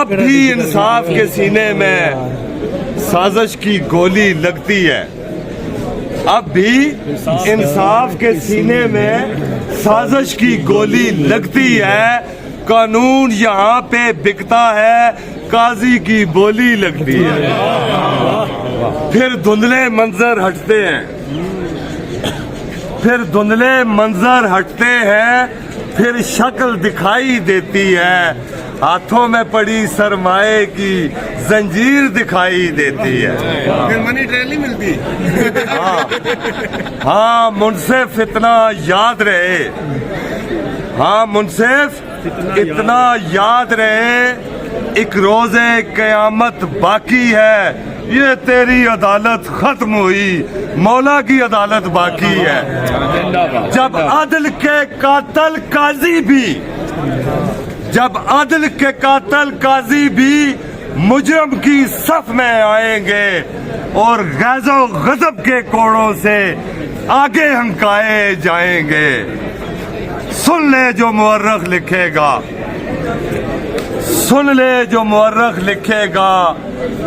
अब भी इंसाफ के सीने में साजिश की गोली लगती है। अब भी इंसाफ के सीने में साजिश की गोली लगती है। कानून यहाँ पे बिकता है, काजी की बोली लगती है। फिर धुंधले मंजर हटते हैं, फिर धुंधले मंजर हटते हैं, फिर शक्ल दिखाई देती है। हाथों में पड़ी सरमाए की जंजीर दिखाई देती है। फिर मनी ट्रेल नहीं मिलती। हाँ मुनसिफ इतना याद रहे, हाँ मुनसिफ इतना याद रहे, एक रोजे कयामत बाकी है। ये तेरी अदालत खत्म हुई, मौला की अदालत बाकी है। जब अदल के कातिल काजी भी, जब अदल के कातिल काजी भी मुजरम की सफ में आएंगे और गैज़ो गज़ब के कोड़ों से आगे हंकाए जाएंगे। सुन ले जो मुअर्रख लिखेगा, सुन ले जो मुअर्रख लिखेगा,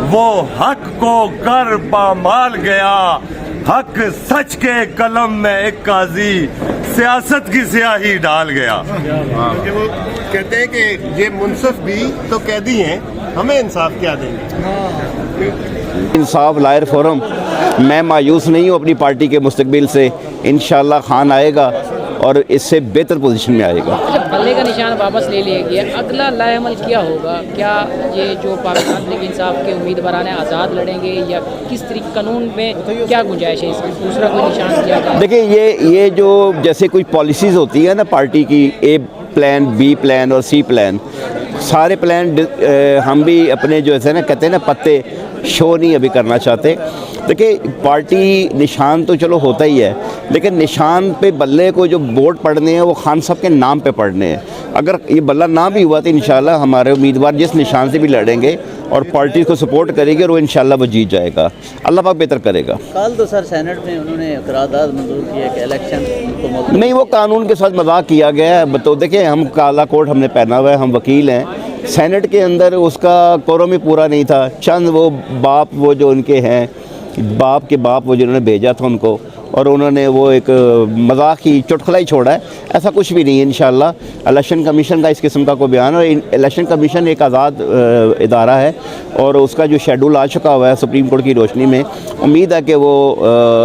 वो हक को कर पामाल गया। हक सच के कलम में एक काजी सियासत की स्याही डाल गया। कि वो कहते हैं कि ये मुनसिफ भी तो कैदी हैं, हमें इंसाफ क्या देंगे। इंसाफ लायर फोरम, मैं मायूस नहीं हूँ अपनी पार्टी के मुस्तकबिल से। इंशाल्लाह खान आएगा और इससे बेहतर पोजीशन में आएगा। अच्छा, बल्ले का निशान वापस ले लिया गया, अगला लाएअमल क्या होगा? क्या ये जो पाकिस्तान तहरीक इंसाफ के उम्मीदवार हैं आज़ाद लड़ेंगे या किस तरीके कानून में क्या गुंजाइश है इसकी? दूसरा कोई निशान किया जाए? देखिए ये जो जैसे कोई पॉलिसीज़ होती है ना पार्टी की, ए प्लान, बी प्लान और सी प्लान, सारे प्लान हम भी अपने जो है ना कहते हैं ना पत्ते शो नहीं अभी करना चाहते। देखिए पार्टी निशान तो चलो होता ही है, लेकिन निशान पे बल्ले को जो वोट पड़ने हैं वो खान साहब के नाम पे पड़ने हैं। अगर ये बल्ला ना भी हुआ तो इंशाल्लाह हमारे उम्मीदवार जिस निशान से भी लड़ेंगे और पार्टी को सपोर्ट करेंगे और वो इंशाल्लाह वो जीत जाएगा। अल्लाह पाक बेहतर करेगा। कल तो सर सेनेट में उन्होंने करारदाद मंजूर किया कि इलेक्शन नहीं, वो कानून के साथ मजाक किया गया है। तो देखिए हम काला कोट हमने पहना हुआ है, हम वकील हैं। सेनेट के अंदर उसका कोरम ही पूरा नहीं था। चंद वो बाप वो जो उनके हैं, बाप के बाप वो जिन्होंने भेजा था उनको, और उन्होंने वो एक मजाक ही चुटकुला ही छोड़ा है। ऐसा कुछ भी नहीं है। इंशाल्लाह इलेक्शन कमीशन का इस किस्म का कोई बयान, और इलेक्शन कमीशन एक आज़ाद इदारा है और उसका जो शेड्यूल आ चुका हुआ है सुप्रीम कोर्ट की रोशनी में, उम्मीद है कि वो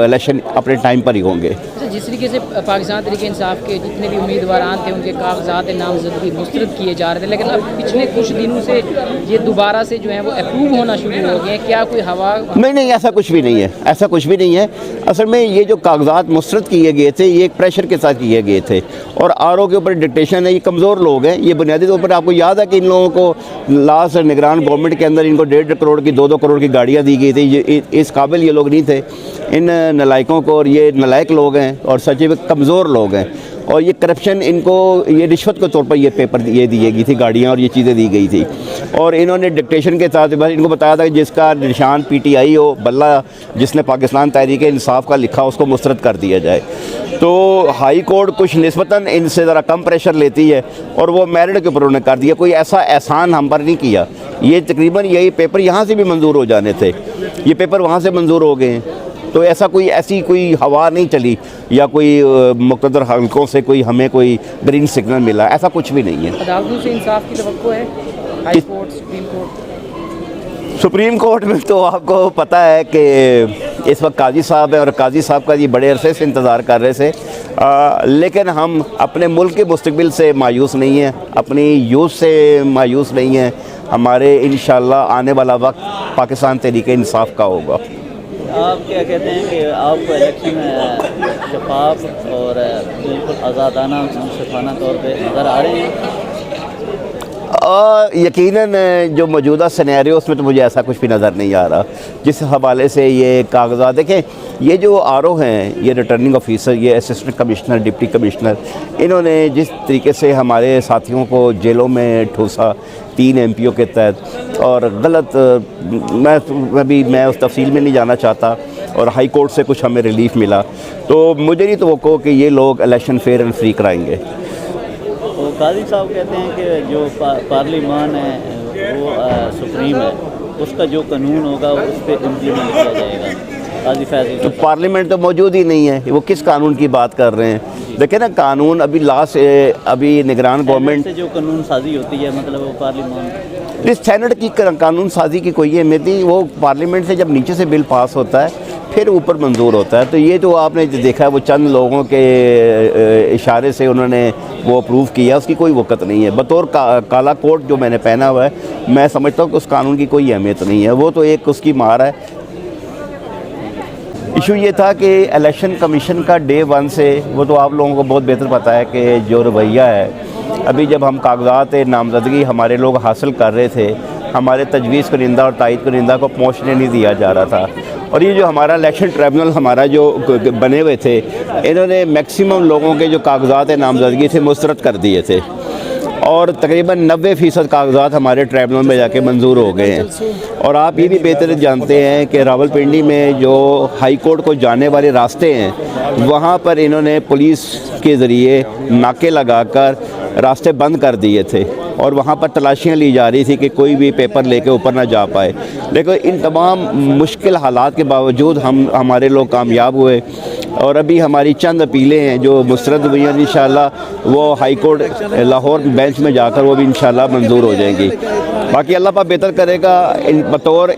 इलेक्शन अपने टाइम पर ही होंगे। जिस तरीके से पाकिस्तान तहरीक इंसाफ के जितने भी उम्मीदवार थे उनके कागजात नामजदगी मुस्तरद किए जा रहे थे, लेकिन अब पिछले कुछ दिनों से ये दोबारा से जो है वो अप्रूव होना शुरू हो गए हैं। क्या कोई हवा? नहीं, ऐसा कुछ भी नहीं है, ऐसा कुछ भी नहीं है। असल में ये जो कागजात मुस्तरद किए गए थे ये एक प्रेशर के साथ किए गए थे, और आरओ के ऊपर डिक्टेशन है। ये कमज़ोर लोग हैं, ये बुनियादी तौर पर आपको याद है कि इन लोगों को लास्ट निगरान गवर्नमेंट के अंदर इनको 1.5 करोड़ की 2-2 करोड़ की गाड़ियाँ दी गई थी। ये इस काबिल ये लोग नहीं थे, इन नलायकों को, और ये नलायक लोग हैं और सच्चे में कमज़ोर लोग हैं। और ये करप्शन इनको, ये रिश्वत के तौर पर ये पेपर ये दी गई थी, गाड़ियाँ और ये चीज़ें दी गई थी, और इन्होंने डिक्टेशन के साथ इनको बताया था कि जिसका निशान पीटीआई हो, बल्ला जिसने पाकिस्तान तहरीक इंसाफ का लिखा उसको मुस्तरद कर दिया जाए। तो हाई कोर्ट कुछ निस्बतन इनसे ज़रा कम प्रेशर लेती है और वो मेरिट के ऊपर उन्होंने कर दिया। कोई ऐसा एहसान हम पर नहीं किया। ये तकरीबन यही पेपर यहाँ से भी मंजूर हो जाने थे, ये पेपर वहाँ से मंजूर हो गए हैं। तो ऐसा कोई ऐसी कोई हवा नहीं चली या कोई मुक़द्दर हलकों से कोई हमें कोई ग्रीन सिग्नल मिला, ऐसा कुछ भी नहीं है। अदालतों से इंसाफ की तवक्को है? High court, supreme court? Supreme court में तो आपको पता है कि इस वक्त काजी साहब हैं और काजी साहब का ये बड़े अरसे से इंतज़ार कर रहे थे। लेकिन हम अपने मुल्क के मुस्तकबिल से मायूस नहीं हैं, अपनी यूथ से मायूस नहीं हैं। हमारे इंशाल्लाह आने वाला वक्त पाकिस्तान तहरीक इंसाफ का होगा। आप क्या कहते हैं कि आपको इलेक्शन शफाफ और बिल्कुल आज़ादाना मुनसिफाना तौर पे नज़र आ रहे हैं? यकीनन जो मौजूदा सिनेरियो उसमें तो मुझे ऐसा कुछ भी नज़र नहीं आ रहा। जिस हवाले से ये कागजात देखें, ये जो आरओ हैं, ये रिटर्निंग ऑफिसर, ये असिस्टेंट कमिश्नर, डिप्टी कमिश्नर, इन्होंने जिस तरीके से हमारे साथियों को जेलों में ठूसा 3 एमपीओ के तहत, और गलत, मैं उस तफसील में नहीं जाना चाहता, और हाई कोर्ट से कुछ हमें रिलीफ मिला, तो मुझे नहीं तो वो कि ये लोग इलेक्शन फेयर एंड फ्री कराएंगे। तो काजी साहब कहते हैं कि जो पार्लिमान है वो सुप्रीम है, उसका जो कानून होगा उस पर इम्प्लीमेंट किया जाएगा। काजी फैज़ल तो पार्लियामेंट तो मौजूद ही नहीं है, वो किस कानून की बात कर रहे हैं? देखिए ना, कानून अभी लास्ट अभी निगरान गवर्नमेंट से जो कानून साजी होती है, मतलब वो पार्लियामेंट इस सेनेट की कानून साजी की कोई अहमियत नहीं। वो पार्लियामेंट से जब नीचे से बिल पास होता है फिर ऊपर मंजूर होता है। तो ये जो आपने जो देखा है वो चंद लोगों के इशारे से उन्होंने वो अप्रूव किया, उसकी कोई वक़्त नहीं है। बतौर काला कोट जो मैंने पहना हुआ है, मैं समझता हूँ कि उस कानून की कोई अहमियत नहीं है, वो तो एक उसकी मार है। इशू ये था कि इलेक्शन कमीशन का डे 1 से, वो तो आप लोगों को बहुत बेहतर पता है कि जो रवैया है, अभी जब हम कागजात नामजदगी हमारे लोग हासिल कर रहे थे, हमारे तजवीज़ करिंदा और तायद करिंदा को पहुँचने नहीं दिया जा रहा था। और ये जो हमारा इलेक्शन ट्रिब्यूनल हमारा जो बने हुए थे, इन्होंने मैक्सिमम लोगों के जो कागजात नामजदगी थे मुस्तरद कर दिए थे और तकरीबन 90% कागजात हमारे ट्रिब्यूनल में जाके मंजूर हो गए हैं। और आप ये भी बेहतर जानते हैं कि रावलपिंडी में जो हाई कोर्ट को जाने वाले रास्ते हैं, वहाँ पर इन्होंने पुलिस के ज़रिए नाके लगाकर रास्ते बंद कर दिए थे और वहाँ पर तलाशियाँ ली जा रही थी कि कोई भी पेपर लेके ऊपर ना जा पाए। लेकिन इन तमाम मुश्किल हालात के बावजूद हमारे लोग कामयाब हुए और अभी हमारी चंद अपीलें हैं जो मुस्तरद हुई हैं। इंशाल्लाह वो हाई कोर्ट लाहौर बेंच में जाकर वो भी इंशाल्लाह मंजूर हो जाएंगी। बाकी अल्लाह पाक बेहतर करेगा। इन बतौर